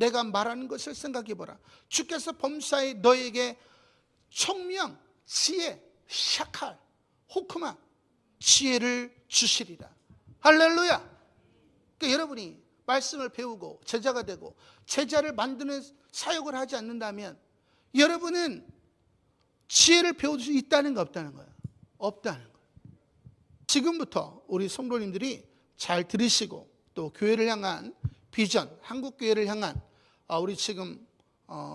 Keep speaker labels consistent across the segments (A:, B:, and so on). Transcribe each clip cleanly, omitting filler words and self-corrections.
A: 내가 말하는 것을 생각해보라. 주께서 범사에 너에게 총명, 지혜, 샤칼, 호크마, 지혜를 주시리라. 할렐루야. 그러니까 여러분이 말씀을 배우고 제자가 되고 제자를 만드는 사역을 하지 않는다면 여러분은 지혜를 배울 수 있다는 거 없다는 거예요. 없다는 거예요. 지금부터 우리 성도님들이 잘 들으시고 또 교회를 향한 비전, 한국교회를 향한 우리 지금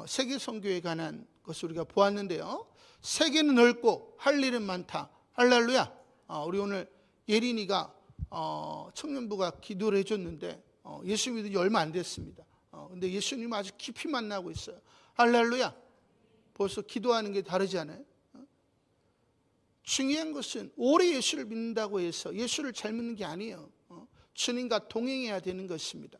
A: 세계 선교에 관한 것을 우리가 보았는데요. 세계는 넓고 할 일은 많다. 할렐루야. 우리 오늘 예린이가 청년부가 기도를 해줬는데 예수 믿은 지 얼마 안 됐습니다. 근데 예수님 아주 깊이 만나고 있어요. 할렐루야. 벌써 기도하는 게 다르지 않아요? 중요한 것은 오래 예수를 믿는다고 해서 예수를 잘 믿는 게 아니에요. 주님과 동행해야 되는 것입니다.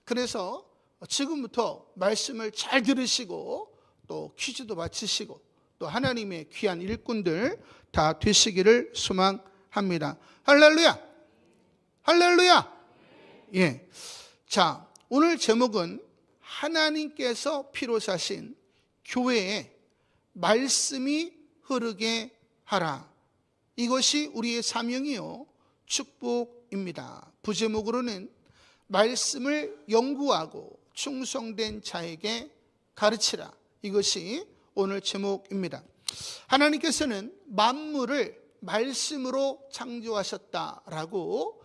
A: 그래서 지금부터 말씀을 잘 들으시고 또 퀴즈도 마치시고 또 하나님의 귀한 일꾼들 다 되시기를 소망합니다. 할렐루야. 할렐루야. 예. 자, 오늘 제목은 하나님께서 피로 사신 교회에 말씀이 흐르게 하라. 이것이 우리의 사명이요 축복입니다. 부제목으로는 말씀을 연구하고 충성된 자에게 가르치라. 이것이 오늘 제목입니다. 하나님께서는 만물을 말씀으로 창조하셨다라고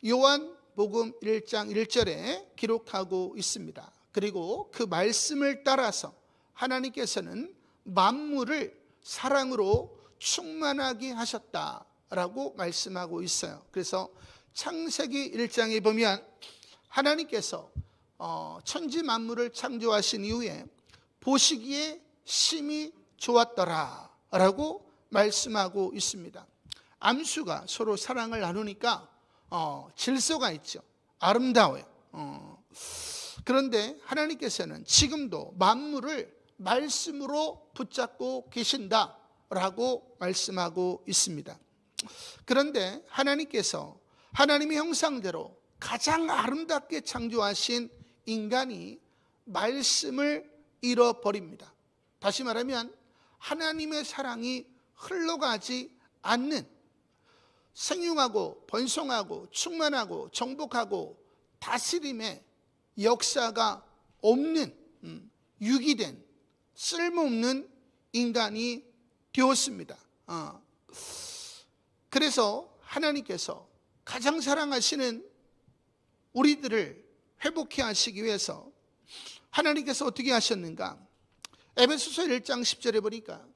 A: 요한복음 1장 1절에 기록하고 있습니다. 그리고 그 말씀을 따라서 하나님께서는 만물을 사랑으로 충만하게 하셨다라고 말씀하고 있어요. 그래서 창세기 1장에 보면 하나님께서 천지 만물을 창조하신 이후에 보시기에 심히 좋았더라라고 말씀하고 있습니다. 암수가 서로 사랑을 나누니까 질서가 있죠. 아름다워요. 그런데 하나님께서는 지금도 만물을 말씀으로 붙잡고 계신다라고 말씀하고 있습니다. 그런데 하나님께서 하나님의 형상대로 가장 아름답게 창조하신 인간이 말씀을 잃어버립니다. 다시 말하면 하나님의 사랑이 흘러가지 않는 생육하고 번성하고 충만하고 정복하고 다스림의 역사가 없는 유기된 쓸모없는 인간이 되었습니다. 그래서 하나님께서 가장 사랑하시는 우리들을 회복해 하시기 위해서 하나님께서 어떻게 하셨는가? 에베소서 1장 10절에 보니까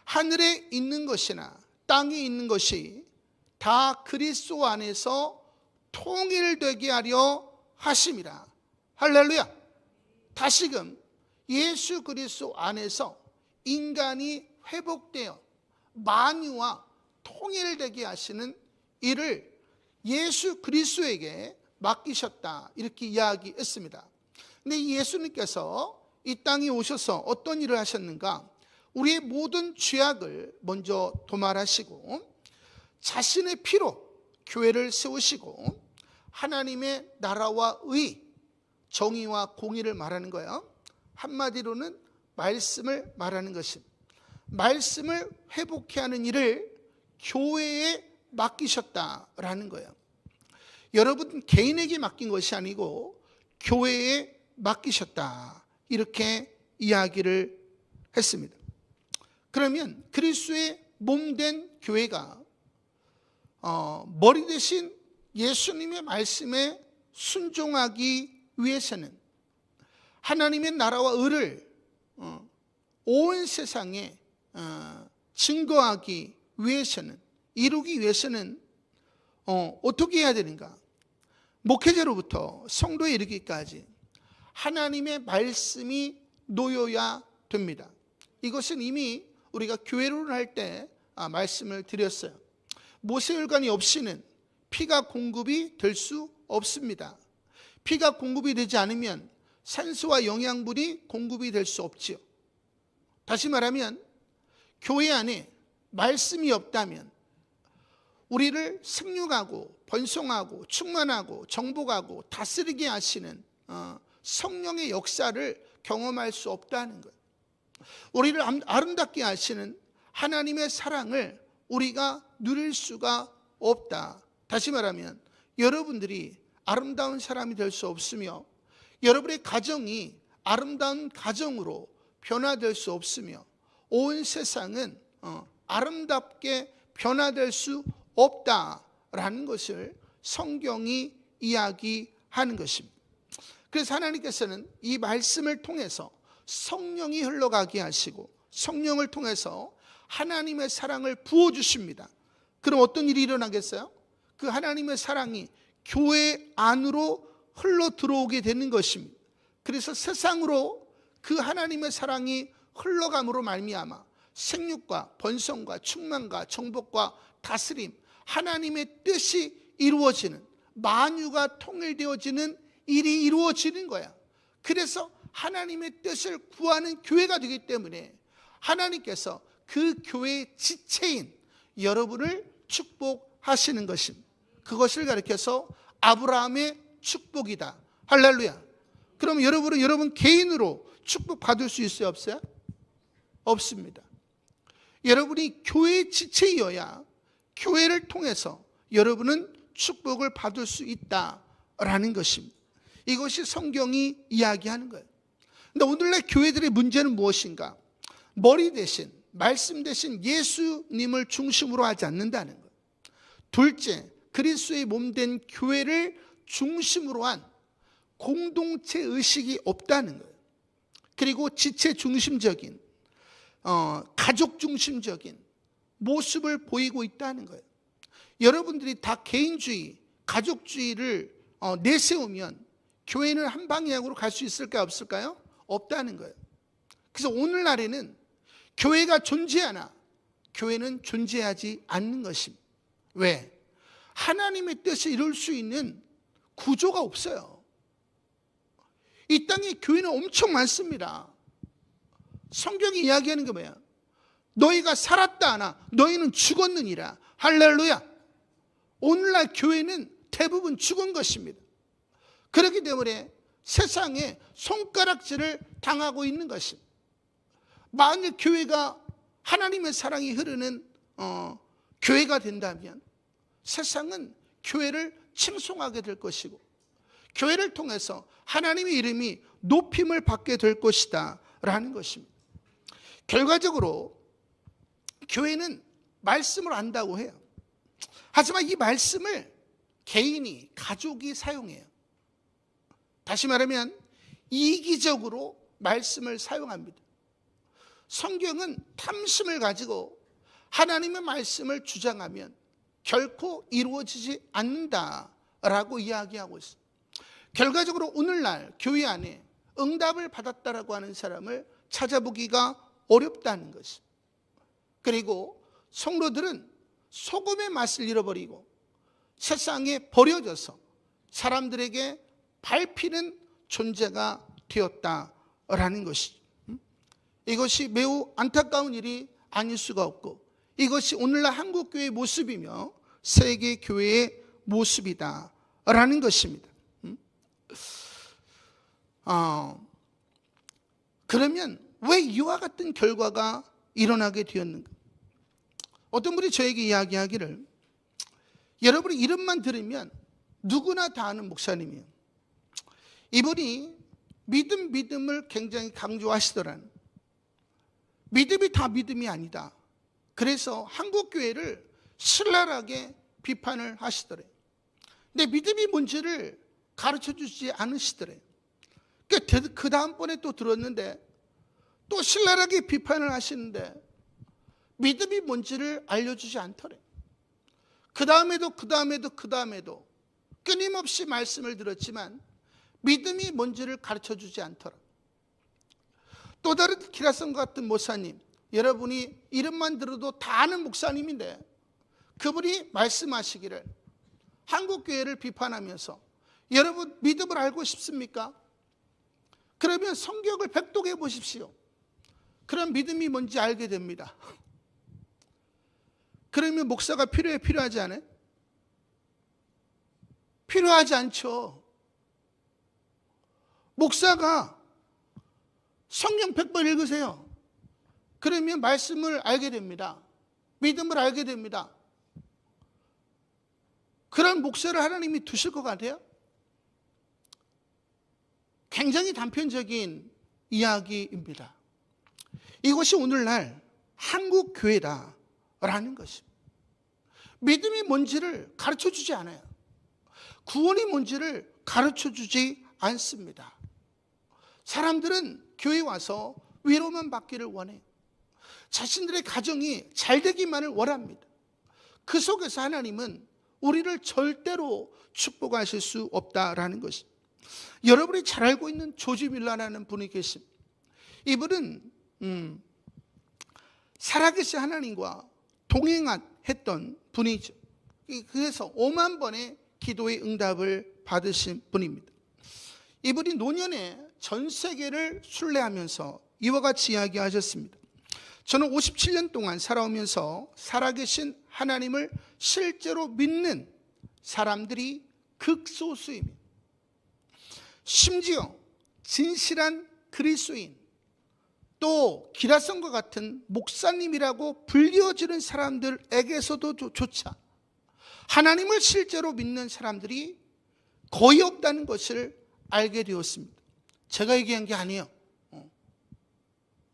A: 하늘에 있는 것이나 땅에 있는 것이 다 그리스도 안에서 통일되게 하려 하심이라. 할렐루야. 다시금 예수 그리스도 안에서 인간이 회복되어 만유와 통일되게 하시는 일을 예수 그리스도에게 맡기셨다, 이렇게 이야기했습니다. 근데 예수님께서 이 땅에 오셔서 어떤 일을 하셨는가? 우리의 모든 죄악을 먼저 도말하시고 자신의 피로 교회를 세우시고 하나님의 나라와 의, 정의와 공의를 말하는 거예요. 한마디로는 말씀을 말하는 것입니다. 말씀을 회복해 하는 일을 교회에 맡기셨다라는 거예요. 여러분 개인에게 맡긴 것이 아니고 교회에 맡기셨다, 이렇게 이야기를 했습니다. 그러면 그리스도의 몸된 교회가 머리 대신 예수님의 말씀에 순종하기 위해서는 하나님의 나라와 의를 온 세상에 증거하기 위해서는, 이루기 위해서는 어떻게 해야 되는가? 목회자로부터 성도에 이르기까지 하나님의 말씀이 놓여야 됩니다. 이것은 이미 우리가 교회론을 할 때 말씀을 드렸어요. 모세혈관이 없이는 피가 공급이 될 수 없습니다. 피가 공급이 되지 않으면 산소와 영양분이 공급이 될 수 없지요. 다시 말하면 교회 안에 말씀이 없다면 우리를 생육하고 번성하고 충만하고 정복하고 다스리게 하시는 성령의 역사를 경험할 수 없다는 거예요. 우리를 아름답게 하시는 하나님의 사랑을 우리가 누릴 수가 없다. 다시 말하면 여러분들이 아름다운 사람이 될 수 없으며, 여러분의 가정이 아름다운 가정으로 변화될 수 없으며, 온 세상은 아름답게 변화될 수 없다라는 것을 성경이 이야기하는 것입니다. 그래서 하나님께서는 이 말씀을 통해서 성령이 흘러가게 하시고, 성령을 통해서 하나님의 사랑을 부어주십니다. 그럼 어떤 일이 일어나겠어요? 그 하나님의 사랑이 교회 안으로 흘러 들어오게 되는 것입니다. 그래서 세상으로 그 하나님의 사랑이 흘러감으로 말미암아 생육과 번성과 충만과 정복과 다스림, 하나님의 뜻이 이루어지는, 만유가 통일되어지는 일이 이루어지는 거야. 그래서 하나님의 뜻을 구하는 교회가 되기 때문에 하나님께서 그 교회의 지체인 여러분을 축복하시는 것입니다. 그것을 가리켜서 아브라함의 축복이다. 할렐루야. 그럼 여러분은 여러분 개인으로 축복받을 수 있어요, 없어요? 없습니다. 여러분이 교회의 지체이어야 교회를 통해서 여러분은 축복을 받을 수 있다라는 것입니다. 이것이 성경이 이야기하는 거예요. 근데 오늘날 교회들의 문제는 무엇인가? 머리 대신, 말씀 대신 예수님을 중심으로 하지 않는다는 거예요. 둘째, 그리스도의 몸된 교회를 중심으로 한 공동체 의식이 없다는 거예요. 그리고 지체 중심적인, 가족 중심적인 모습을 보이고 있다는 거예요. 여러분들이 다 개인주의, 가족주의를 내세우면 교회는 한 방향으로 갈 수 있을까요, 없을까요? 없다는 거예요. 그래서 오늘날에는 교회가 존재하나 교회는 존재하지 않는 것입니다. 왜? 하나님의 뜻을 이룰 수 있는 구조가 없어요. 이 땅에 교회는 엄청 많습니다. 성경이 이야기하는 게 뭐야? 너희가 살았다 하나 너희는 죽었느니라. 할렐루야. 오늘날 교회는 대부분 죽은 것입니다. 그렇기 때문에 세상에 손가락질을 당하고 있는 것입니다. 만일 교회가 하나님의 사랑이 흐르는 교회가 된다면 세상은 교회를 칭송하게 될 것이고, 교회를 통해서 하나님의 이름이 높임을 받게 될 것이다 라는 것입니다. 결과적으로 교회는 말씀을 안다고 해요. 하지만 이 말씀을 개인이, 가족이 사용해요. 다시 말하면 이기적으로 말씀을 사용합니다. 성경은 탐심을 가지고 하나님의 말씀을 주장하면 결코 이루어지지 않는다라고 이야기하고 있습니다. 결과적으로 오늘날 교회 안에 응답을 받았다라고 하는 사람을 찾아보기가 어렵다는 것입니다. 그리고 성도들은 소금의 맛을 잃어버리고 세상에 버려져서 사람들에게 밟히는 존재가 되었다라는 것이죠. 이것이 매우 안타까운 일이 아닐 수가 없고, 이것이 오늘날 한국교회의 모습이며 세계교회의 모습이다라는 것입니다. 그러면 왜 이와 같은 결과가 일어나게 되었는가? 어떤 분이 저에게 이야기하기를, 여러분이 이름만 들으면 누구나 다 아는 목사님이에요. 이분이 믿음을 굉장히 강조하시더라는, 믿음이 다 믿음이 아니다. 그래서 한국교회를 신랄하게 비판을 하시더래요. 근데 믿음이 뭔지를 가르쳐주지 않으시더래요. 그 다음번에 또 들었는데 또 신랄하게 비판을 하시는데 믿음이 뭔지를 알려주지 않더래요. 그 다음에도 끊임없이 말씀을 들었지만 믿음이 뭔지를 가르쳐주지 않더라. 또 다른 기라성 같은 목사님, 여러분이 이름만 들어도 다 아는 목사님인데 그분이 말씀하시기를, 한국교회를 비판하면서 여러분 믿음을 알고 싶습니까? 그러면 성경을 백독해 보십시오. 그럼 믿음이 뭔지 알게 됩니다. 그러면 목사가 필요하지 않아요? 필요하지 않죠. 목사가 성경 100번 읽으세요. 그러면 말씀을 알게 됩니다. 믿음을 알게 됩니다. 그런 목사를 하나님이 두실 것 같아요? 굉장히 단편적인 이야기입니다. 이것이 오늘날 한국 교회다라는 것입니다. 믿음이 뭔지를 가르쳐주지 않아요. 구원이 뭔지를 가르쳐주지 않습니다. 사람들은 교회에 와서 위로만 받기를 원해요. 자신들의 가정이 잘 되기만을 원합니다. 그 속에서 하나님은 우리를 절대로 축복하실 수 없다라는 것입니다. 여러분이 잘 알고 있는 조지 밀러라는 분이 계십니다. 이분은 살아계신 하나님과 동행했던 분이죠. 그래서 5만 번의 기도의 응답을 받으신 분입니다. 이분이 노년에 전 세계를 순례하면서 이와 같이 이야기하셨습니다. 저는 57년 동안 살아오면서 살아계신 하나님을 실제로 믿는 사람들이 극소수입니다. 심지어 진실한 그리스도인, 또 기라성과 같은 목사님이라고 불리워지는 사람들에게서도 조차 하나님을 실제로 믿는 사람들이 거의 없다는 것을 알게 되었습니다. 제가 얘기한 게 아니에요.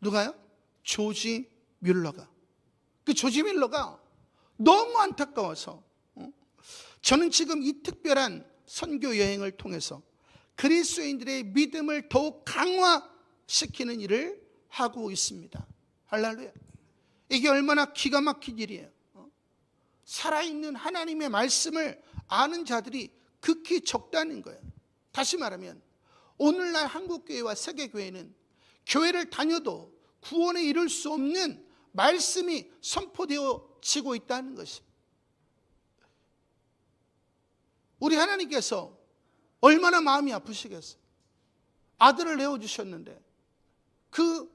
A: 누가요? 조지 뮬러가. 그 조지 뮬러가 너무 안타까워서 저는 지금 이 특별한 선교 여행을 통해서 그리스도인들의 믿음을 더욱 강화시키는 일을 하고 있습니다. 할렐루야. 이게 얼마나 기가 막힌 일이에요. 살아있는 하나님의 말씀을 아는 자들이 극히 적다는 거예요. 다시 말하면 오늘날 한국교회와 세계교회는 교회를 다녀도 구원에 이룰 수 없는 말씀이 선포되어지고 있다는 것입니다. 우리 하나님께서 얼마나 마음이 아프시겠어요. 아들을 내어주셨는데 그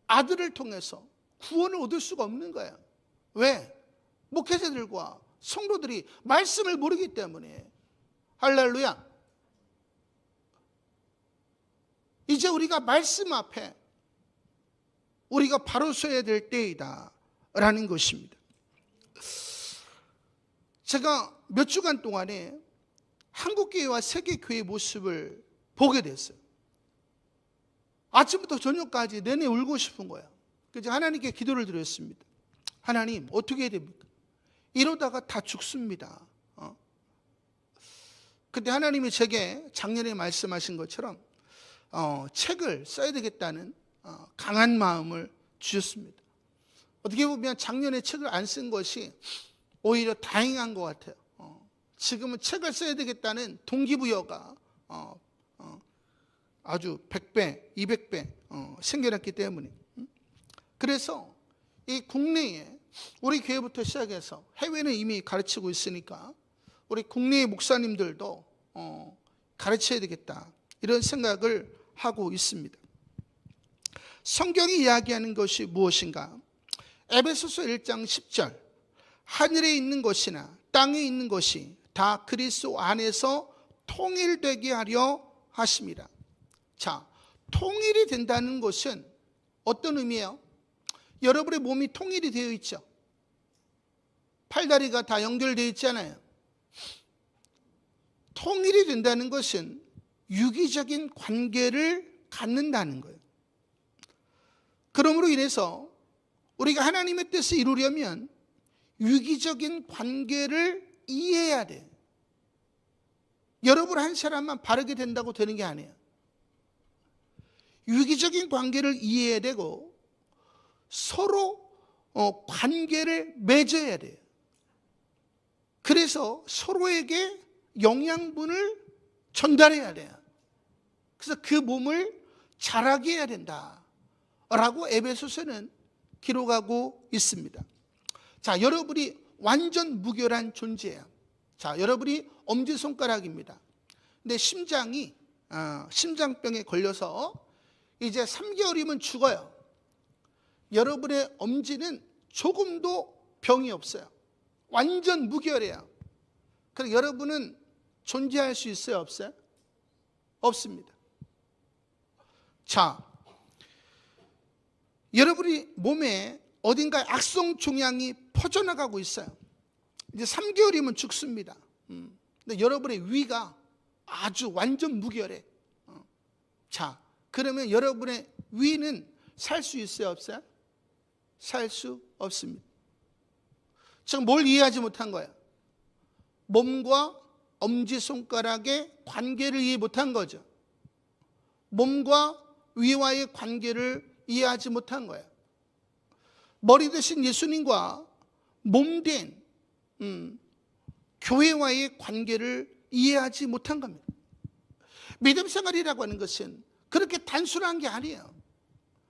A: 아들을 통해서 구원을 얻을 수가 없는 거예요. 왜? 목회자들과 성도들이 말씀을 모르기 때문에. 할렐루야. 이제 우리가 말씀 앞에 우리가 바로 서야 될 때이다 라는 것입니다. 제가 몇 주간 동안에 한국교회와 세계교회의 모습을 보게 됐어요. 아침부터 저녁까지 내내 울고 싶은 거예요. 그래서 하나님께 기도를 드렸습니다. 하나님, 어떻게 해야 됩니까? 이러다가 다 죽습니다. 근데 하나님이 제게 작년에 말씀하신 것처럼 책을 써야 되겠다는 강한 마음을 주셨습니다. 어떻게 보면 작년에 책을 안 쓴 것이 오히려 다행한 것 같아요. 지금은 책을 써야 되겠다는 동기부여가 아주 100배, 200배 생겨났기 때문에. 그래서 이 국내에 우리 교회부터 시작해서 해외는 이미 가르치고 있으니까 우리 국내의 목사님들도 가르쳐야 되겠다 이런 생각을 하고 있습니다. 성경이 이야기하는 것이 무엇인가? 에베소서 1장 10절 하늘에 있는 것이나 땅에 있는 것이 다 그리스도 안에서 통일되게 하려 하심이라. 자, 통일이 된다는 것은 어떤 의미예요? 여러분의 몸이 통일이 되어 있죠. 팔다리가 다 연결되어 있잖아요. 통일이 된다는 것은 유기적인 관계를 갖는다는 거예요. 그러므로 인해서 우리가 하나님의 뜻을 이루려면 유기적인 관계를 이해해야 돼요. 여러분 한 사람만 바르게 된다고 되는 게 아니에요. 유기적인 관계를 이해해야 되고 서로 관계를 맺어야 돼요. 그래서 서로에게 영양분을 전달해야 돼요. 그래서 그 몸을 자라게 해야 된다라고 에베소서는 기록하고 있습니다. 자, 여러분이 완전 무결한 존재예요. 자, 여러분이 엄지손가락입니다. 근데 심장이 심장병에 걸려서 이제 3개월이면 죽어요. 여러분의 엄지는 조금도 병이 없어요. 완전 무결해요. 그럼 여러분은 존재할 수 있어요? 없어요? 없습니다. 자, 여러분이 몸에 어딘가에 악성 종양이 퍼져나가고 있어요. 이제 3개월이면 죽습니다. 근데 여러분의 위가 아주 완전 무결해. 자, 그러면 여러분의 위는 살 수 있어요, 없어요? 살 수 없습니다. 지금 뭘 이해하지 못한 거예요? 몸과 엄지손가락의 관계를 이해 못한 거죠. 몸과 위와의 관계를 이해하지 못한 거예요. 머리 대신 예수님과 몸된 교회와의 관계를 이해하지 못한 겁니다. 믿음 생활이라고 하는 것은 그렇게 단순한 게 아니에요.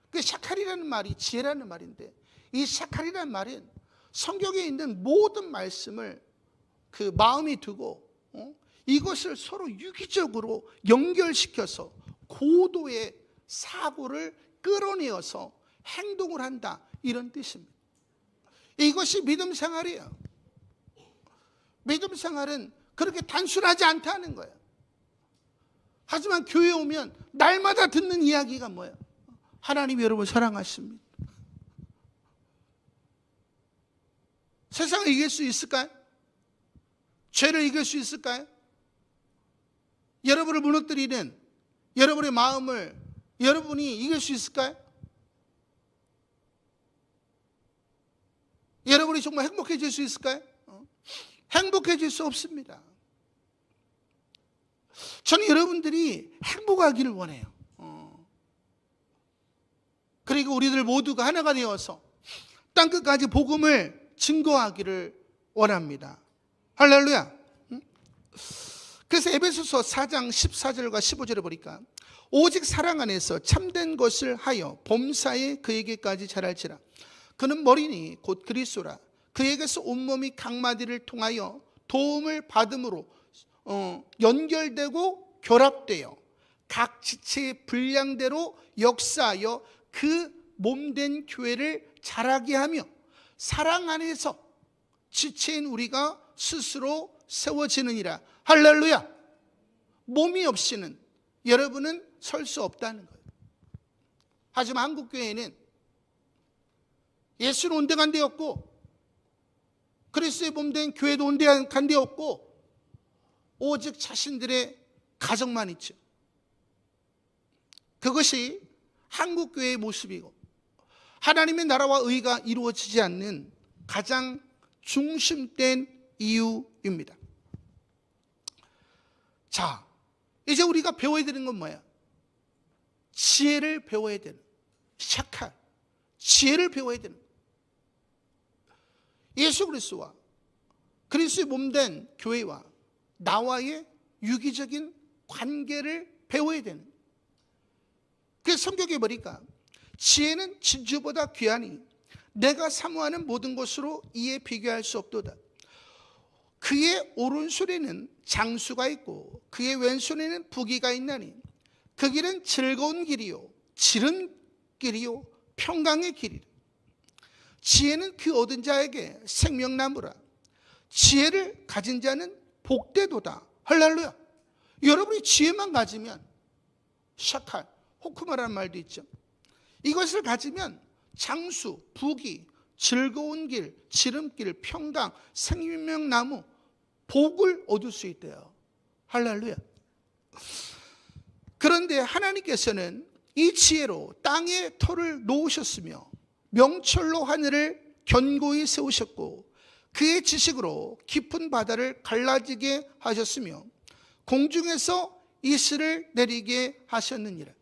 A: 그 샤칼이라는 말이 지혜라는 말인데, 이 샤칼이라는 말은 성경에 있는 모든 말씀을 그 마음에 두고 이것을 서로 유기적으로 연결시켜서 고도의 사고를 끌어내어서 행동을 한다, 이런 뜻입니다. 이것이 믿음 생활이에요. 믿음 생활은 그렇게 단순하지 않다는 거예요. 하지만 교회에 오면 날마다 듣는 이야기가 뭐예요? 하나님이 여러분 사랑하십니다. 세상을 이길 수 있을까요? 죄를 이길 수 있을까요? 여러분을 무너뜨리는 여러분의 마음을 여러분이 이길 수 있을까요? 여러분이 정말 행복해질 수 있을까요? 행복해질 수 없습니다. 저는 여러분들이 행복하기를 원해요. 그리고 우리들 모두가 하나가 되어서 땅끝까지 복음을 증거하기를 원합니다. 할렐루야. 그래서 에베소서 4장 14절과 15절을 보니까 오직 사랑 안에서 참된 것을 하여 범사에 그에게까지 자랄지라. 그는 머리니 곧 그리스도라. 그에게서 온몸이 각마디를 통하여 도움을 받음으로 연결되고 결합되어 각 지체의 분량대로 역사하여 그 몸된 교회를 자라게 하며 사랑 안에서 지체인 우리가 스스로 세워지느니라. 할렐루야. 몸이 없이는 여러분은 설 수 없다는 거예요. 하지만 한국교회는 예수는 온데간데 없고 그리스도의 몸된 교회도 온데간데 없고 오직 자신들의 가정만 있죠. 그것이 한국교회의 모습이고 하나님의 나라와 의가 이루어지지 않는 가장 중심된 이유입니다. 자, 이제 우리가 배워야 되는 건 뭐야? 지혜를 배워야 되는, 샤칼, 지혜를 배워야 되는. 예수 그리스도와 그리스도의 몸된 교회와 나와의 유기적인 관계를 배워야 되는. 그래서 성경에 보니까 지혜는 진주보다 귀하니 내가 사모하는 모든 것으로 이에 비교할 수 없도다. 그의 오른손에는 장수가 있고 그의 왼손에는 부귀가 있나니 그 길은 즐거운 길이요 지른 길이요 평강의 길이라. 지혜는 그 얻은 자에게 생명나무라. 지혜를 가진 자는 복되도다. 할렐루야. 여러분이 지혜만 가지면 샤칼, 호크마라는 말도 있죠. 이것을 가지면 장수, 부귀, 즐거운 길, 지름길, 평강, 생명나무, 복을 얻을 수 있대요. 할렐루야. 그런데 하나님께서는 이 지혜로 땅에 터를 놓으셨으며 명철로 하늘을 견고히 세우셨고 그의 지식으로 깊은 바다를 갈라지게 하셨으며 공중에서 이슬을 내리게 하셨느니라.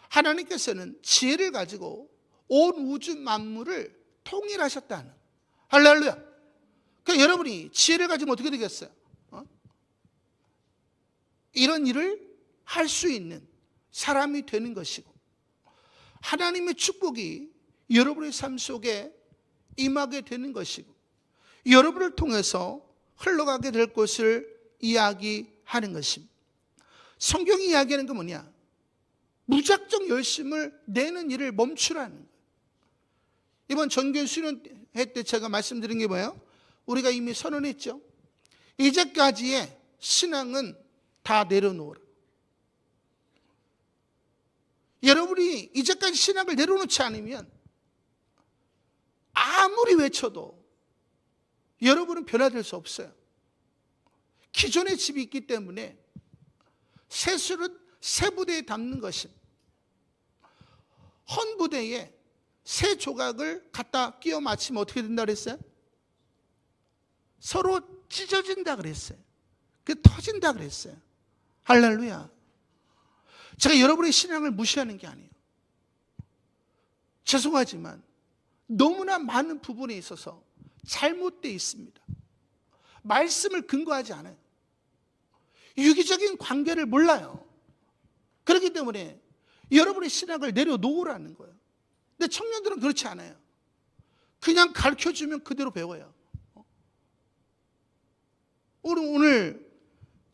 A: 하나님께서는 지혜를 가지고 온 우주 만물을 통일하셨다는. 할렐루야. 그러니까 여러분이 지혜를 가지면 어떻게 되겠어요? 이런 일을 할 수 있는 사람이 되는 것이고 하나님의 축복이 여러분의 삶 속에 임하게 되는 것이고 여러분을 통해서 흘러가게 될 것을 이야기하는 것입니다. 성경이 이야기하는 건 뭐냐? 무작정 열심을 내는 일을 멈추라는 거예요. 이번 전교 수련회 때 제가 말씀드린 게 뭐예요? 우리가 이미 선언했죠. 이제까지의 신앙은 다 내려놓으라. 여러분이 이제까지 신앙을 내려놓지 않으면 아무리 외쳐도 여러분은 변화될 수 없어요. 기존의 집이 있기 때문에 새술은 새 부대에 담는 것입니다. 헌 부대에 새 조각을 갖다 끼워 맞추면 어떻게 된다 그랬어요? 서로 찢어진다 그랬어요. 그 터진다 그랬어요. 할렐루야. 제가 여러분의 신앙을 무시하는 게 아니에요. 죄송하지만 너무나 많은 부분에 있어서 잘못되어 있습니다. 말씀을 근거하지 않아요. 유기적인 관계를 몰라요. 그렇기 때문에 여러분의 신앙을 내려놓으라는 거예요. 근데 청년들은 그렇지 않아요. 그냥 가르쳐주면 그대로 배워요. 오늘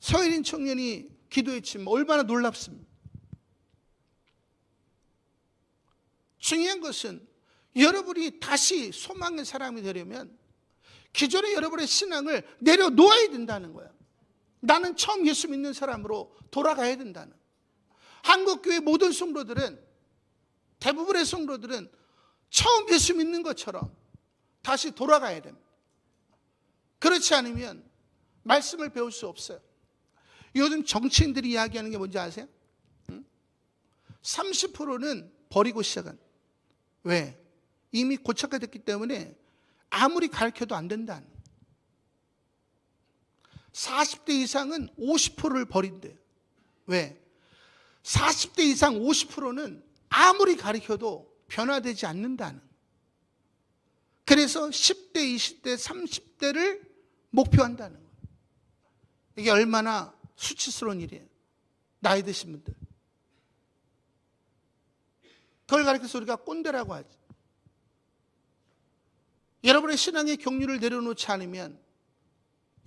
A: 서혜린 청년이 기도했지만 얼마나 놀랍습니다. 중요한 것은 여러분이 다시 소망의 사람이 되려면 기존의 여러분의 신앙을 내려놓아야 된다는 거예요. 나는 처음 예수 믿는 사람으로 돌아가야 된다는. 한국교회 모든 성도들은, 대부분의 성도들은 처음 예수 믿는 것처럼 다시 돌아가야 됩니다. 그렇지 않으면 말씀을 배울 수 없어요. 요즘 정치인들이 이야기하는 게 뭔지 아세요? 30%는 버리고 시작한. 왜? 이미 고착화됐기 때문에 아무리 가르쳐도 안 된다는. 40대 이상은 50%를 버린대요. 왜? 40대 이상 50%는 아무리 가르쳐도 변화되지 않는다는. 그래서 10대, 20대, 30대를 목표한다는 거예요. 이게 얼마나 수치스러운 일이에요. 나이 드신 분들. 그걸 가르쳐서 우리가 꼰대라고 하지. 여러분의 신앙의 경륜을 내려놓지 않으면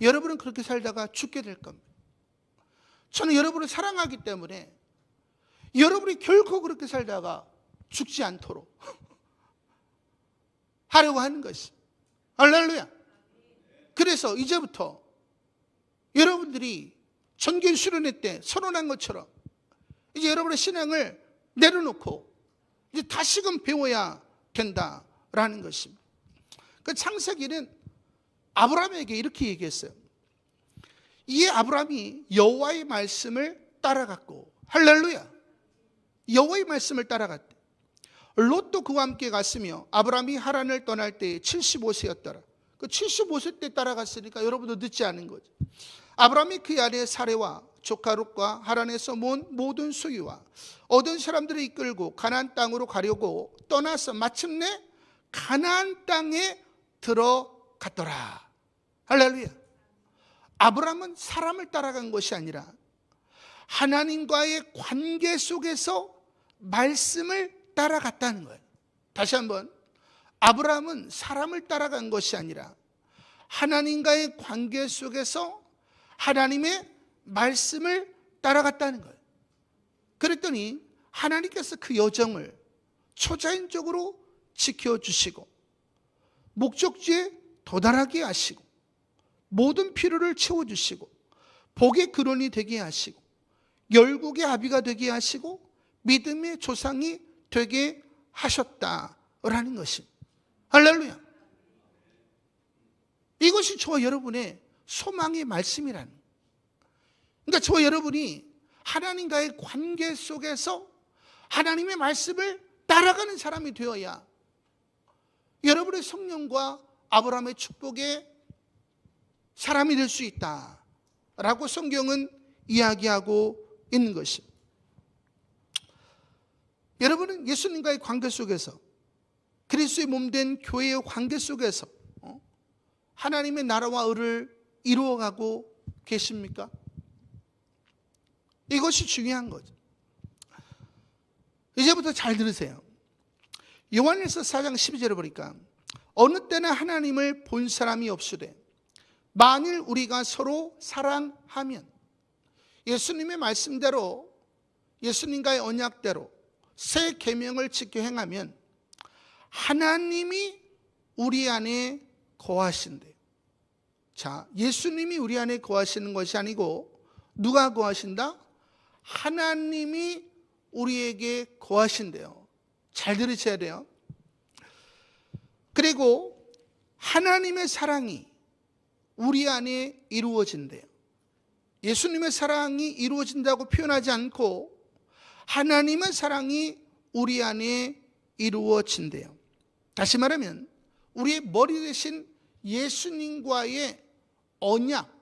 A: 여러분은 그렇게 살다가 죽게 될 겁니다. 저는 여러분을 사랑하기 때문에 여러분이 결코 그렇게 살다가 죽지 않도록 하려고 하는 것이. 할렐루야. 그래서 이제부터 여러분들이 전교 수련회 때 선언한 것처럼 이제 여러분의 신앙을 내려놓고 이제 다시금 배워야 된다라는 것입니다. 그 창세기는 아브라함에게 이렇게 얘기했어요. 이 아브라함이 여호와의 말씀을 따라갔고, 할렐루야, 여호와의 말씀을 따라갔대. 롯도 그와 함께 갔으며 아브라함이 하란을 떠날 때에 75세였더라. 그 75세 때 따라갔으니까 여러분도 늦지 않은 거죠. 아브라함이 그 아내 사레와 조카 롯과 하란에서 모은 모든 소유와 얻은 사람들을 이끌고 가나안 땅으로 가려고 떠나서 마침내 가나안 땅에 들어갔더라. 할렐루야. 아브라함은 사람을 따라간 것이 아니라 하나님과의 관계 속에서 말씀을 따라갔다는 거예요. 다시 한번, 아브라함은 사람을 따라간 것이 아니라 하나님과의 관계 속에서 하나님의 말씀을 따라갔다는 거예요. 그랬더니 하나님께서 그 여정을 초자연적으로 지켜주시고 목적지에 도달하게 하시고 모든 필요를 채워주시고 복의 근원이 되게 하시고 열국의 아비가 되게 하시고 믿음의 조상이 되게 하셨다라는 것입니다. 할렐루야. 이것이 저와 여러분의 소망의 말씀이라는. 그러니까 저와 여러분이 하나님과의 관계 속에서 하나님의 말씀을 따라가는 사람이 되어야 여러분의 성령과 아브라함의 축복의 사람이 될 수 있다라고 성경은 이야기하고 있는 것입니다. 여러분은 예수님과의 관계 속에서, 그리스도의 몸된 교회의 관계 속에서 하나님의 나라와 의를 이루어가고 계십니까? 이것이 중요한 거죠. 이제부터 잘 들으세요. 요한일서 4장 12절을 보니까 어느 때나 하나님을 본 사람이 없으되 만일 우리가 서로 사랑하면, 예수님의 말씀대로, 예수님과의 언약대로 새 계명을 지켜 행하면 하나님이 우리 안에 거하신대요. 자, 예수님이 우리 안에 거하시는 것이 아니고 누가 거하신다? 하나님이 우리에게 거하신대요. 잘 들으셔야 돼요. 그리고 하나님의 사랑이 우리 안에 이루어진대요. 예수님의 사랑이 이루어진다고 표현하지 않고 하나님의 사랑이 우리 안에 이루어진대요. 다시 말하면 우리의 머리 대신 예수님과의 언약,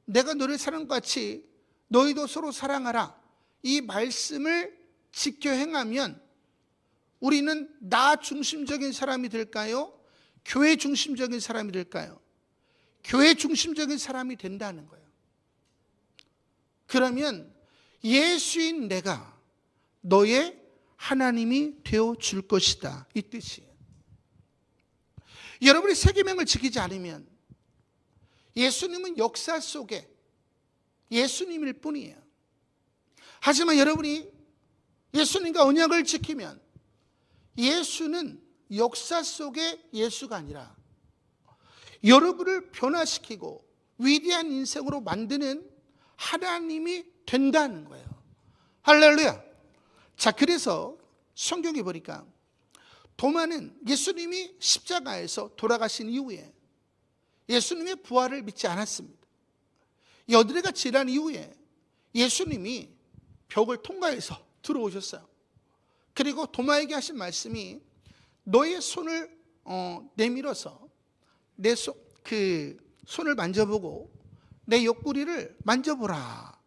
A: 내가 너를 사랑과 같이 너희도 서로 사랑하라, 이 말씀을 지켜 행하면 우리는 나 중심적인 사람이 될까요? 교회 중심적인 사람이 될까요? 교회 중심적인 사람이 된다는 거예요. 그러면 예수인 내가 너의 하나님이 되어줄 것이다, 이 뜻이에요. 여러분이 세 계명을 지키지 않으면 예수님은 역사 속에 예수님일 뿐이에요. 하지만 여러분이 예수님과 언약을 지키면 예수는 역사 속의 예수가 아니라 여러분을 변화시키고 위대한 인생으로 만드는 하나님이 된다는 거예요. 할렐루야. 자, 그래서 성경에 보니까 도마는 예수님이 십자가에서 돌아가신 이후에 예수님의 부활을 믿지 않았습니다. 여드레가 지난 이후에 예수님이 벽을 통과해서 들어오셨어요. 그리고 도마에게 하신 말씀이 너의 손을 내밀어서 내 손을 만져보고 내 옆구리를 만져보라.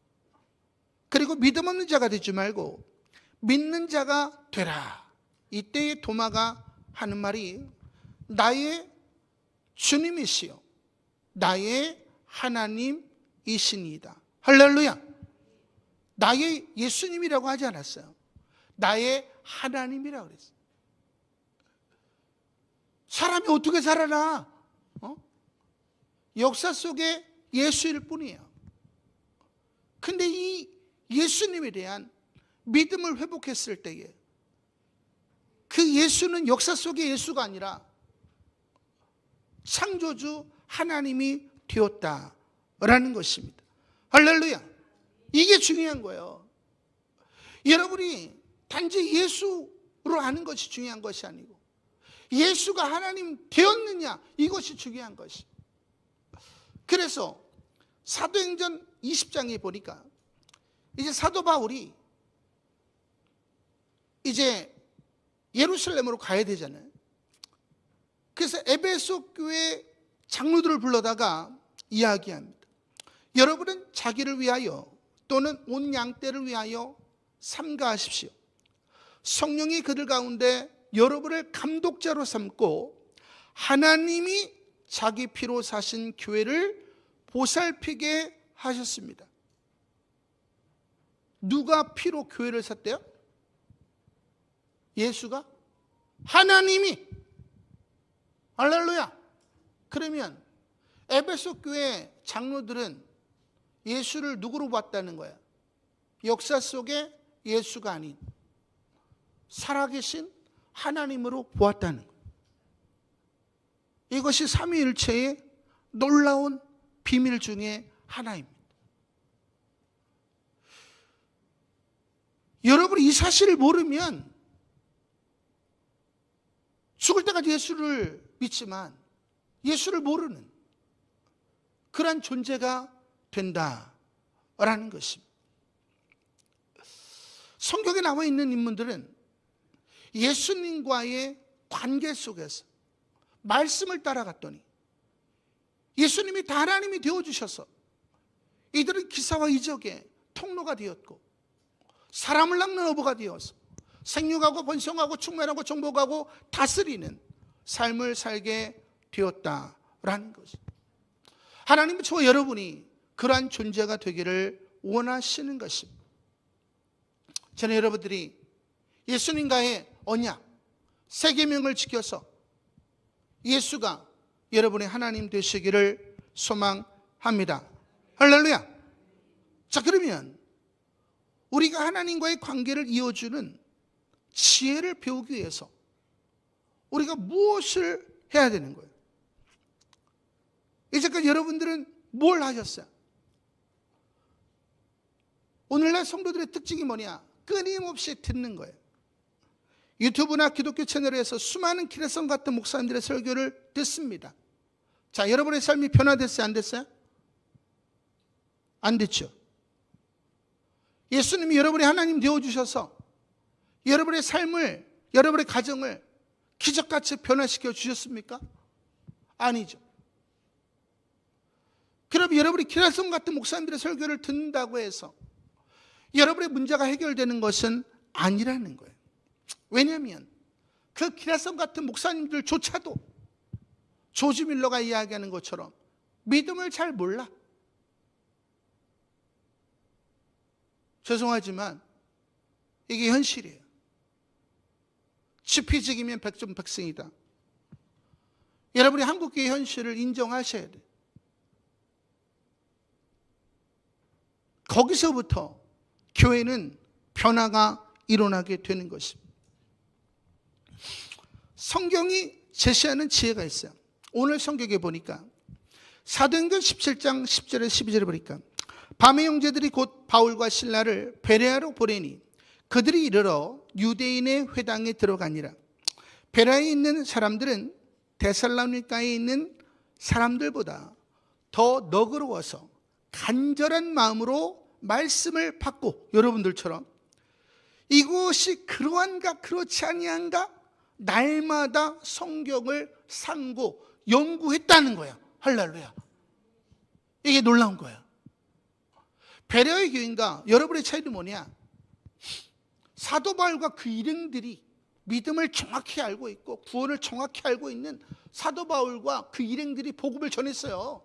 A: 그리고 믿음 없는 자가 되지 말고 믿는 자가 되라. 이때의 도마가 하는 말이 나의 주님이시요 나의 하나님이시니이다. 할렐루야. 나의 예수님이라고 하지 않았어요. 나의 하나님이라고 그랬어요. 사람이 어떻게 살아나? 역사 속에 예수일 뿐이에요. 근데 이 예수님에 대한 믿음을 회복했을 때에 그 예수는 역사 속의 예수가 아니라 창조주 하나님이 되었다라는 것입니다. 할렐루야. 이게 중요한 거예요. 여러분이 단지 예수로 아는 것이 중요한 것이 아니고 예수가 하나님 되었느냐, 이것이 중요한 것이. 그래서 사도행전 20장에 보니까 이제 사도 바울이 이제 예루살렘으로 가야 되잖아요. 그래서 에베소 교회 장로들을 불러다가 이야기합니다. 여러분은 자기를 위하여 또는 온 양떼를 위하여 삼가하십시오. 성령이 그들 가운데 여러분을 감독자로 삼고 하나님이 자기 피로 사신 교회를 보살피게 하셨습니다. 누가 피로 교회를 샀대요? 예수가? 하나님이. 할렐루야. 그러면 에베소 교회 장로들은 예수를 누구로 봤다는 거야? 역사 속에 예수가 아닌 살아계신 하나님으로 보았다는 거예요. 이것이 삼위일체의 놀라운 비밀 중에 하나입니다. 여러분이 이 사실을 모르면 죽을 때까지 예수를 믿지만 예수를 모르는 그러한 존재가 된다라는 것입니다. 성경에 나와 있는 인물들은 예수님과의 관계 속에서 말씀을 따라갔더니 예수님이 다 하나님이 되어주셔서 이들은 기사와 이적의 통로가 되었고 사람을 낚는 어부가 되어서 생육하고 번성하고 충만하고 정복하고 다스리는 삶을 살게 되었다라는 것입니다. 하나님은 저와 여러분이 그러한 존재가 되기를 원하시는 것입니다. 저는 여러분들이 예수님과의 언약, 세 계명을 지켜서 예수가 여러분의 하나님 되시기를 소망합니다. 할렐루야. 자, 그러면 우리가 하나님과의 관계를 이어주는 지혜를 배우기 위해서 우리가 무엇을 해야 되는 거예요? 이제까지 여러분들은 뭘 하셨어요? 오늘날 성도들의 특징이 뭐냐? 끊임없이 듣는 거예요. 유튜브나 기독교 채널에서 수많은 기레성 같은 목사님들의 설교를 듣습니다. 자, 여러분의 삶이 변화됐어요? 안 됐어요? 안 됐죠. 예수님이 여러분의 하나님 되어주셔서 여러분의 삶을, 여러분의 가정을 기적같이 변화시켜 주셨습니까? 아니죠. 그럼 여러분이 기라성 같은 목사님들의 설교를 듣는다고 해서 여러분의 문제가 해결되는 것은 아니라는 거예요. 왜냐하면 그 기라성 같은 목사님들조차도 조지 밀러가 이야기하는 것처럼 믿음을 잘 몰라. 죄송하지만 이게 현실이에요. 지피지기면 백전백승이다. 여러분이 한국교회 현실을 인정하셔야 돼요. 거기서부터 교회는 변화가 일어나게 되는 것입니다. 성경이 제시하는 지혜가 있어요. 오늘 성경에 보니까 사도행전 17장 10절에 12절에 보니까 밤의 형제들이 곧 바울과 실라를 베레아로 보내니 그들이 이르러 유대인의 회당에 들어가니라. 베레아에 있는 사람들은 데살로니가에 있는 사람들보다 더 너그러워서 간절한 마음으로 말씀을 받고, 여러분들처럼 이것이 그러한가 그렇지 아니한가 날마다 성경을 상고 연구했다는 거야. 할렐루야. 이게 놀라운 거야. 베레아의 교인과 여러분의 차이는 뭐냐? 사도 바울과 그 일행들이 믿음을 정확히 알고 있고 구원을 정확히 알고 있는 사도 바울과 그 일행들이 복음을 전했어요.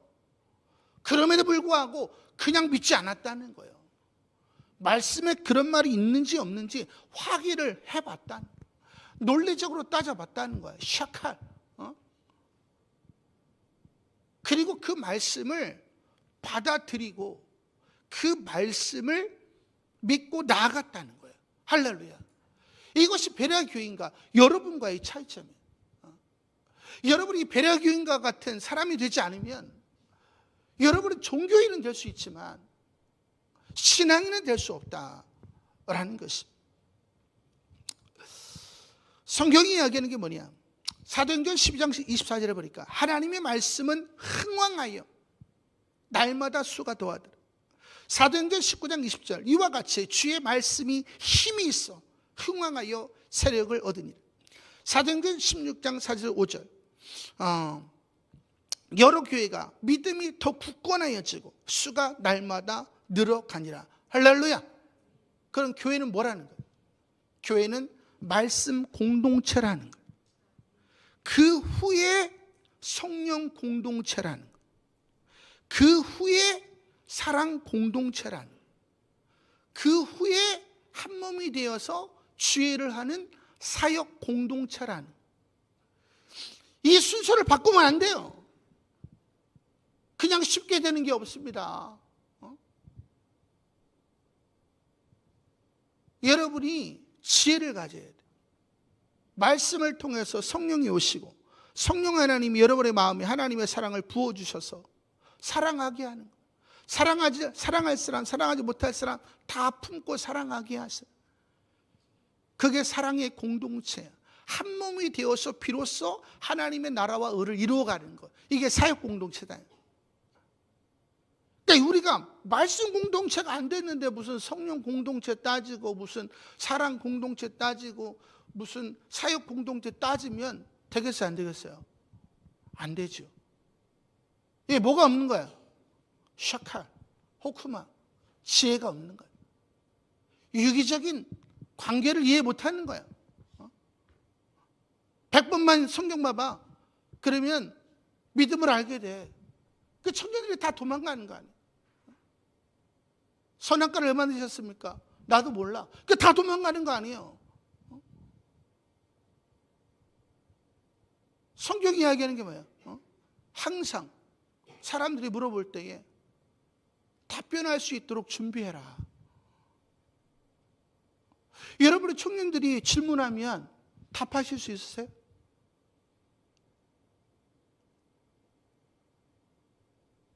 A: 그럼에도 불구하고 그냥 믿지 않았다는 거예요. 말씀에 그런 말이 있는지 없는지 확인을 해봤다는 거예요. 논리적으로 따져봤다는 거예요. 샤칼. 그리고 그 말씀을 받아들이고 그 말씀을 믿고 나아갔다는 거예요. 할렐루야. 이것이 베레아 교인과 여러분과의 차이점이에요. 여러분이 베레아 교인과 같은 사람이 되지 않으면 여러분은 종교인은 될 수 있지만 신앙인은 될 수 없다라는 것입니다. 성경이 이야기하는 게 뭐냐? 사도행전 12장 24절에 보니까 하나님의 말씀은 흥왕하여 날마다 수가 더하더라. 사도행전 19장 20절 이와 같이 주의 말씀이 힘이 있어 흥왕하여 세력을 얻으니라. 사도행전 16장 4절 5절 여러 교회가 믿음이 더 굳건하여지고 수가 날마다 늘어가니라. 할렐루야. 그럼 교회는 뭐라는 거예요? 교회는 말씀 공동체라는 거예요. 그 후에 성령 공동체라는 거예요. 그 후에 사랑 공동체라는 거예요. 그 후에 한 몸이 되어서 주의를 하는 사역 공동체라는 거예요. 이 순서를 바꾸면 안 돼요. 그냥 쉽게 되는 게 없습니다. 여러분이 지혜를 가져야 돼요. 말씀을 통해서 성령이 오시고 성령 하나님이 여러분의 마음에 하나님의 사랑을 부어주셔서 사랑하게 하는 거예요. 사랑할 사람, 사랑하지 못할 사람 다 품고 사랑하게 하세요. 그게 사랑의 공동체야. 한 몸이 되어서 비로소 하나님의 나라와 의를 이루어가는 것. 이게 사역 공동체다. 그러니까 우리가 말씀 공동체가 안 됐는데 무슨 성령 공동체 따지고 무슨 사랑 공동체 따지고 무슨 사역 공동체 따지면 되겠어요? 안 되겠어요? 안 되죠. 이게 뭐가 없는 거야? 샤칼, 호크마, 지혜가 없는 거야. 유기적인 관계를 이해 못하는 거야. 100번만 성경 봐봐. 그러면 믿음을 알게 돼. 그 청년들이 다 도망가는 거 아니야. 선악과를 얼마나 드셨습니까? 나도 몰라. 그 다 도망가는 거 아니에요. 성경이 이야기하는 게 뭐예요? 항상 사람들이 물어볼 때에 답변할 수 있도록 준비해라. 여러분의 청년들이 질문하면 답하실 수 있으세요?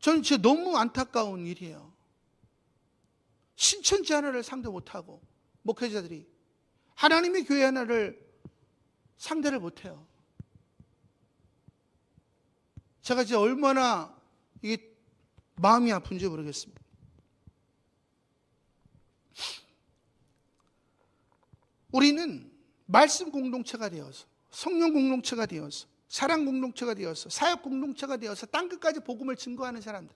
A: 저는 진짜 너무 안타까운 일이에요. 신천지 하나를 상대 못하고 목회자들이 하나님의 교회 하나를 상대를 못해요. 제가 이제 얼마나 이게 마음이 아픈지 모르겠습니다. 우리는 말씀 공동체가 되어서, 성령 공동체가 되어서, 사랑 공동체가 되어서, 사역 공동체가 되어서 땅끝까지 복음을 증거하는 사람들.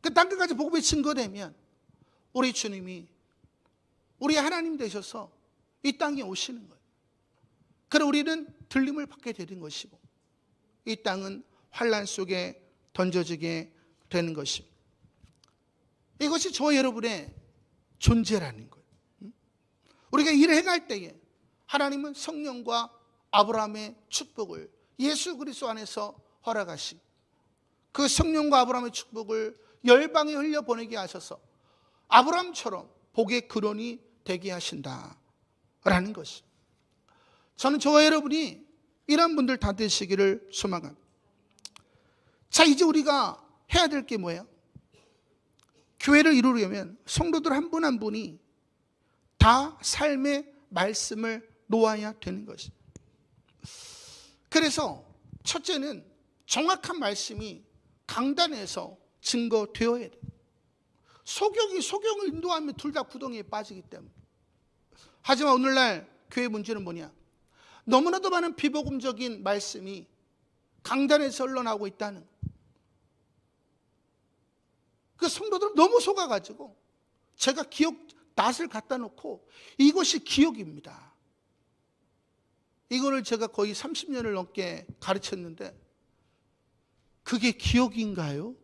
A: 그 땅끝까지 복음이 증거되면 우리 주님이 우리 하나님 되셔서 이 땅에 오시는 거예요. 그럼 우리는 들림을 받게 되는 것이고, 이 땅은 환난 속에 던져지게 되는 것입니다. 이것이 저와 여러분의 존재라는 거예요. 우리가 일을 해갈 때에 하나님은 성령과 아브라함의 축복을 예수 그리스도 안에서 허락하시, 그 성령과 아브라함의 축복을 열방에 흘려보내게 하셔서 아브라함처럼 복의 근원이 되게 하신다라는 것이, 저는 저와 여러분이 이런 분들 다 되시기를 소망합니다. 자, 이제 우리가 해야 될 게 뭐예요? 교회를 이루려면 성도들 한 분 한 분이 다 삶의 말씀을 놓아야 되는 것입니다. 그래서 첫째는 정확한 말씀이 강단에서 증거되어야 돼요. 소경을 인도하면 둘 다 구덩이에 빠지기 때문에. 하지만 오늘날 교회 문제는 뭐냐? 너무나도 많은 비복음적인 말씀이 강단에서 흘러나오고 있다는 거예요. 그 성도들은 너무 속아가지고, 제가 기억 낫을 갖다 놓고 이것이 기억입니다. 이거를 제가 거의 30년을 넘게 가르쳤는데 그게 기억인가요?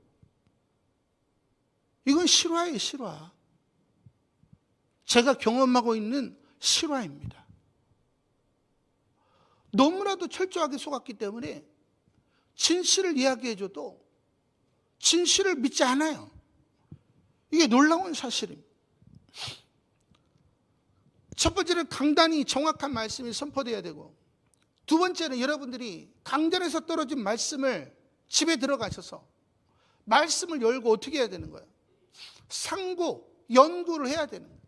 A: 이건 실화예요, 실화. 제가 경험하고 있는 실화입니다. 너무나도 철저하게 속았기 때문에 진실을 이야기해줘도 진실을 믿지 않아요. 이게 놀라운 사실입니다. 첫 번째는 강단이 정확한 말씀이 선포되어야 되고, 두 번째는 여러분들이 강단에서 떨어진 말씀을 집에 들어가셔서 말씀을 열고 어떻게 해야 되는 거예요? 상고, 연구를 해야 되는 거예요.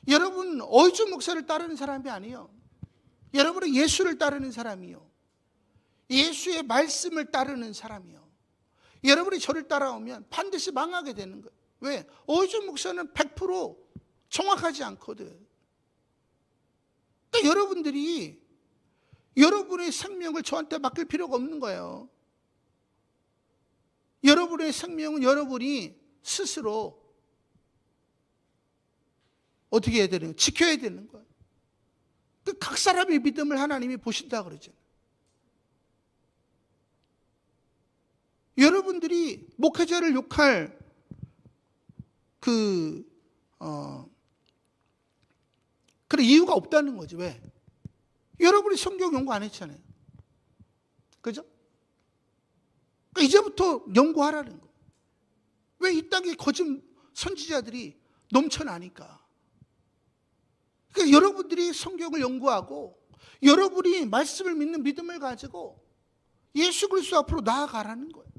A: 여러분 어이주 목사를 따르는 사람이 아니에요. 여러분은 예수를 따르는 사람이요, 예수의 말씀을 따르는 사람이요. 여러분이 저를 따라오면 반드시 망하게 되는 거예요. 왜? 어이주 목사는 100% 정확하지 않거든. 그러니까 여러분들이 여러분의 생명을 저한테 맡길 필요가 없는 거예요. 여러분의 생명은 여러분이 스스로 어떻게 해야 되는 거예요? 지켜야 되는 거예요. 각 사람의 믿음을 하나님이 보신다 그러잖아요. 여러분들이 목회자를 욕할 그런 이유가 없다는 거지. 왜? 여러분이 성경 연구 안 했잖아요. 그죠? 그러니까 이제부터 연구하라는 거예요. 왜? 이 땅에 거짓 선지자들이 넘쳐나니까. 그러니까 여러분들이 성경을 연구하고 여러분이 말씀을 믿는 믿음을 가지고 예수 그리스도 앞으로 나아가라는 거예요.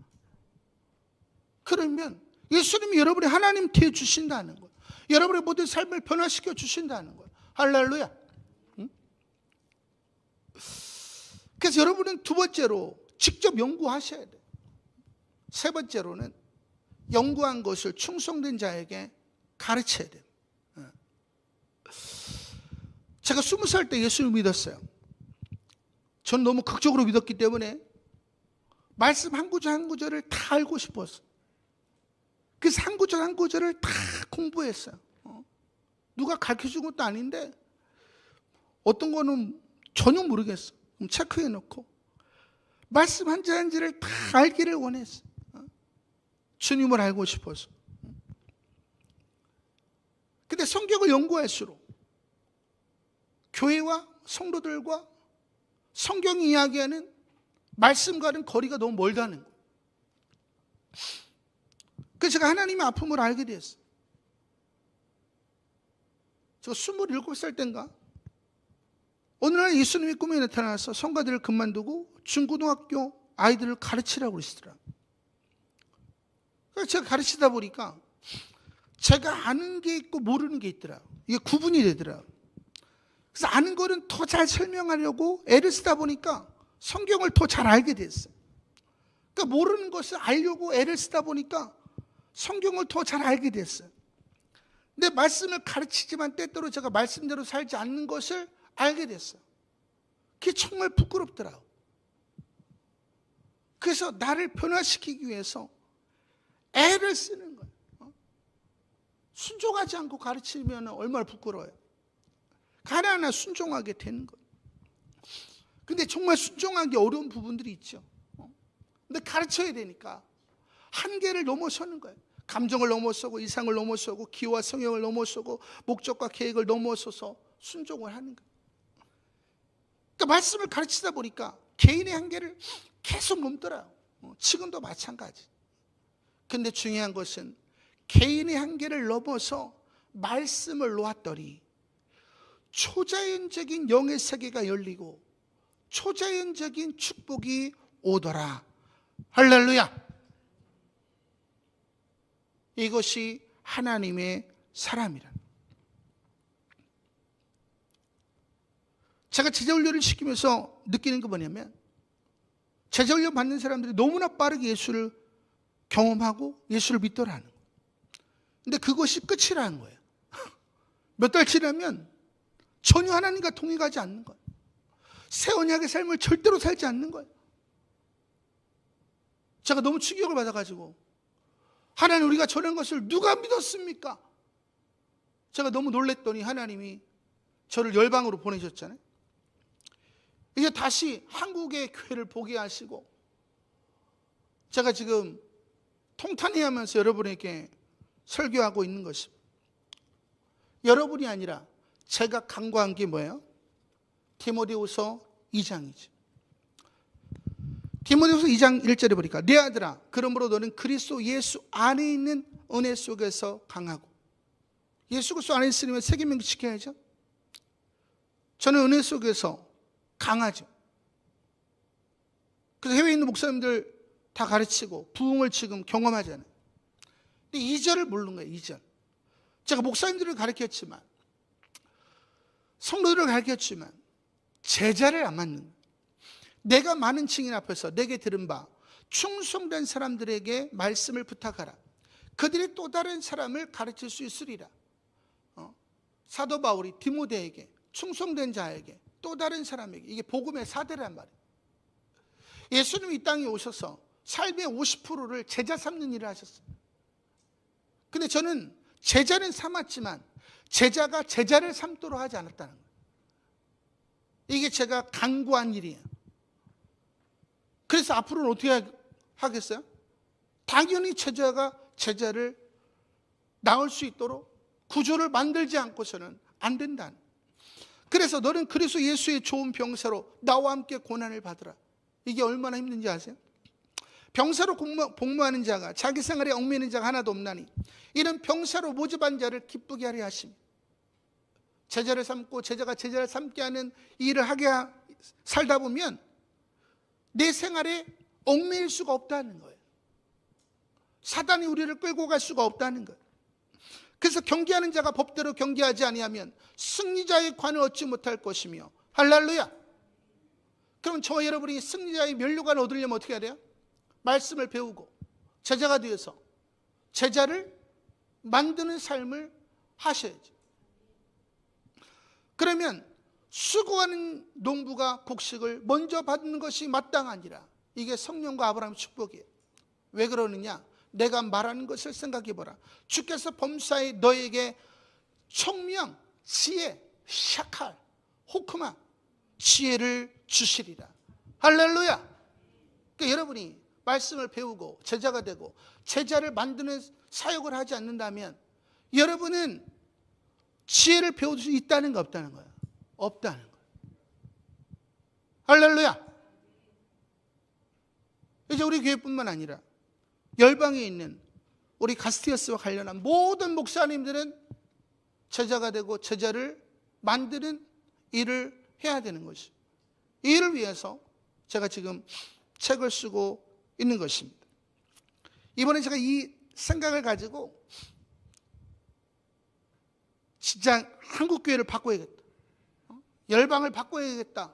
A: 그러면 예수님이 여러분의 하나님 되어 주신다는 거예요. 여러분의 모든 삶을 변화시켜 주신다는 거예요. 할렐루야. 응? 그래서 여러분은 두 번째로 직접 연구하셔야 돼요. 세 번째로는 연구한 것을 충성된 자에게 가르쳐야 돼요. 제가 20살 때 예수를 믿었어요. 전 너무 극적으로 믿었기 때문에 말씀 한 구절 한 구절을 다 알고 싶었어요. 그래서 한 구절 한 구절을 다 공부했어요. 누가 가르쳐준 것도 아닌데 어떤 거는 전혀 모르겠어. 체크해 놓고 말씀 한 절 한 절을 다 알기를 원했어요. 주님을 알고 싶어서. 근데 성경을 연구할수록 교회와 성도들과 성경이 이야기하는 말씀과는 거리가 너무 멀다는 거예요. 그래서 제가 하나님의 아픔을 알게 됐어요. 저 27살 때인가 어느 날 예수님이 꿈에 나타나서 성가대를 그만두고 중고등학교 아이들을 가르치라고 그러시더라고요. 그래서 제가 가르치다 보니까 제가 아는 게 있고 모르는 게 있더라고요. 이게 구분이 되더라고요. 그래서 아는 거는 더 잘 설명하려고 애를 쓰다 보니까 성경을 더 잘 알게 됐어요. 그러니까 모르는 것을 알려고 애를 쓰다 보니까 성경을 더 잘 알게 됐어요. 근데 말씀을 가르치지만 때때로 제가 말씀대로 살지 않는 것을 알게 됐어요. 그게 정말 부끄럽더라고요. 그래서 나를 변화시키기 위해서 애를 쓰는 거예요. 순종하지 않고 가르치면 얼마나 부끄러워요. 하나하나 순종하게 되는 거예요. 근데 정말 순종하기 어려운 부분들이 있죠. 근데 가르쳐야 되니까 한계를 넘어서는 거예요. 감정을 넘어서고 이상을 넘어서고 기와 성형을 넘어서고 목적과 계획을 넘어서서 순종을 하는 거예요. 그러니까 말씀을 가르치다 보니까 개인의 한계를 계속 넘더라고요. 지금도 마찬가지. 근데 중요한 것은 개인의 한계를 넘어서 말씀을 놓았더니 초자연적인 영의 세계가 열리고 초자연적인 축복이 오더라. 할렐루야. 이것이 하나님의 사람이라. 제가 제자훈련을 시키면서 느끼는 게 뭐냐면 제자훈련 받는 사람들이 너무나 빠르게 예수를 경험하고 예수를 믿더라는 거예요. 근데 그것이 끝이라는 거예요. 몇 달 지나면 전혀 하나님과 동행하지 않는 거예요. 새 언약의 삶을 절대로 살지 않는 거예요. 제가 너무 충격을 받아가지고 하나님 우리가 저런 것을 누가 믿었습니까? 제가 너무 놀랬더니 하나님이 저를 열방으로 보내셨잖아요. 이제 다시 한국의 교회를 보게 하시고 제가 지금 통탄회하면서 여러분에게 설교하고 있는 것입니다. 여러분이 아니라 제가 간구한 게 뭐예요? 디모데후서 2장이죠. 디모데후서 2장 1절에 보니까 내 아들아 그러므로 너는 그리스도 예수 안에 있는 은혜 속에서 강하고 예수 그리스도 안에 있으면 세계명 지켜야죠. 저는 은혜 속에서 강하죠. 그래서 해외에 있는 목사님들 다 가르치고 부흥을 지금 경험하잖아요. 근데 2절을 모르는 거예요. 2절. 제가 목사님들을 가르쳤지만 성도들을 가르쳤지만 제자를 안 맞는 거예요. 내가 많은 증인 앞에서 내게 들은 바 충성된 사람들에게 말씀을 부탁하라. 그들이 또 다른 사람을 가르칠 수 있으리라. 사도 바울이 디모데에게 충성된 자에게 또 다른 사람에게 이게 복음의 사대란 말이에요. 예수님이 이 땅에 오셔서 삶의 50%를 제자 삼는 일을 하셨어요. 근데 저는 제자는 삼았지만 제자가 제자를 삼도록 하지 않았다는 거예요. 이게 제가 간구한 일이에요. 그래서 앞으로는 어떻게 하겠어요? 당연히 제자가 제자를 낳을 수 있도록 구조를 만들지 않고서는 안 된다는. 그래서 너는 그리스도 예수의 좋은 병사로 나와 함께 고난을 받으라. 이게 얼마나 힘든지 아세요? 병사로 복무하는 자가 자기 생활에 얽매이는 자가 하나도 없나니 이런 병사로 모집한 자를 기쁘게 하려 하심. 제자를 삼고 제자가 제자를 삼게 하는 일을 하게 살다 보면 내 생활에 얽매일 수가 없다는 거예요. 사단이 우리를 끌고 갈 수가 없다는 거예요. 그래서 경계하는 자가 법대로 경계하지 아니하면 승리자의 관을 얻지 못할 것이며 할렐루야. 그럼 저와 여러분이 승리자의 면류관을 얻으려면 어떻게 해야 돼요? 말씀을 배우고 제자가 되어서 제자를 만드는 삶을 하셔야죠. 그러면 수고하는 농부가 곡식을 먼저 받는 것이 마땅하니라. 이게 성령과 아브라함의 축복이에요. 왜 그러느냐? 내가 말하는 것을 생각해보라. 주께서 범사에 너에게 총명, 지혜, 샤칼, 호크마, 지혜를 주시리라. 할렐루야. 그러니까 여러분이 말씀을 배우고 제자가 되고 제자를 만드는 사역을 하지 않는다면 여러분은 지혜를 배울 수 있다는 거 없다는 거예요. 없다는 거예요. 할렐루야. 이제 우리 교회뿐만 아니라 열방에 있는 우리 가스티어스와 관련한 모든 목사님들은 제자가 되고 제자를 만드는 일을 해야 되는 것이죠. 이 일을 위해서 제가 지금 책을 쓰고 있는 것입니다. 이번에 제가 이 생각을 가지고 진짜 한국교회를 바꿔야겠다, 열방을 바꿔야겠다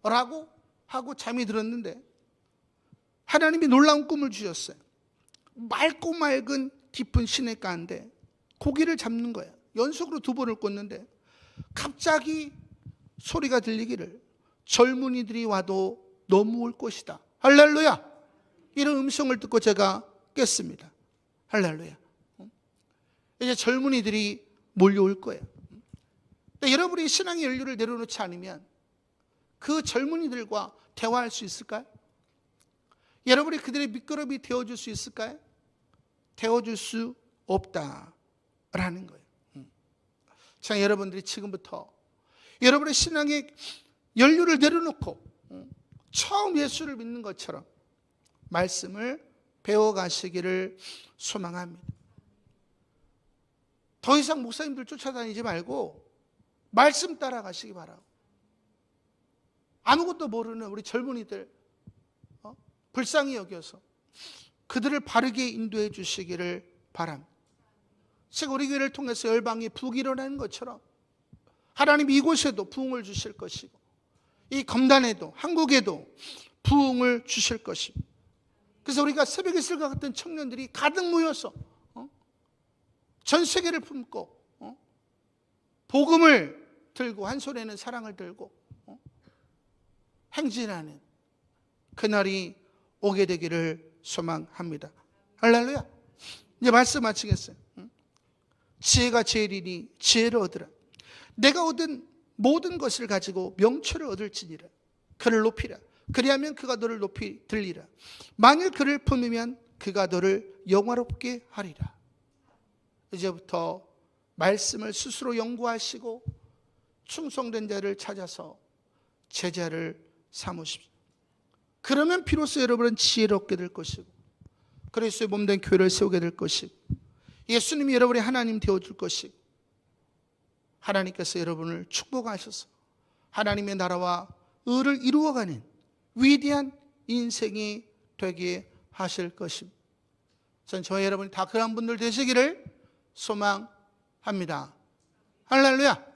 A: 라고 하고 잠이 들었는데 하나님이 놀라운 꿈을 주셨어요. 맑고 맑은 깊은 시냇가인데 고기를 잡는 거야. 연속으로 2번을 꽂는데 갑자기 소리가 들리기를 젊은이들이 와도 너무 올 것이다. 할렐루야. 이런 음성을 듣고 제가 깼습니다. 할렐루야. 이제 젊은이들이 몰려올 거예요. 근데 여러분이 신앙의 연료를 내려놓지 않으면 그 젊은이들과 대화할 수 있을까요? 여러분이 그들의 밑거름이 되어줄 수 있을까요? 되어줄 수 없다라는 거예요. 자, 여러분들이 지금부터 여러분의 신앙의 연료를 내려놓고 처음 예수를 믿는 것처럼 말씀을 배워가시기를 소망합니다. 더 이상 목사님들 쫓아다니지 말고 말씀 따라가시기 바라고, 아무것도 모르는 우리 젊은이들 불쌍히 여겨서 그들을 바르게 인도해 주시기를 바랍니다. 제가 우리 교회를 통해서 열방에 부흥이 일어나는 것처럼 하나님이 이곳에도 부흥을 주실 것이고 이 검단에도 한국에도 부흥을 주실 것입니다. 그래서 우리가 새벽 이슬과 같은 청년들이 가득 모여서 전 세계를 품고 복음을 들고 한 손에는 사랑을 들고 행진하는 그날이 오게 되기를 소망합니다. 할렐루야. 이제 말씀 마치겠어요. 지혜가 제일이니 지혜를 얻으라. 내가 얻은 모든 것을 가지고 명철을 얻을지니라. 그를 높이라. 그리하면 그가 너를 높이 들리라. 만일 그를 품으면 그가 너를 영화롭게 하리라. 이제부터 말씀을 스스로 연구하시고 충성된 자를 찾아서 제자를 삼으십시오. 그러면 비로소 여러분은 지혜를 얻게 될 것이고 그리스도의 몸된 교회를 세우게 될 것이고 예수님이 여러분의 하나님 되어줄 것이고 하나님께서 여러분을 축복하셔서 하나님의 나라와 의를 이루어가는 위대한 인생이 되게 하실 것입니다. 전 저희 여러분이 다 그런 분들 되시기를 소망합니다. 할렐루야.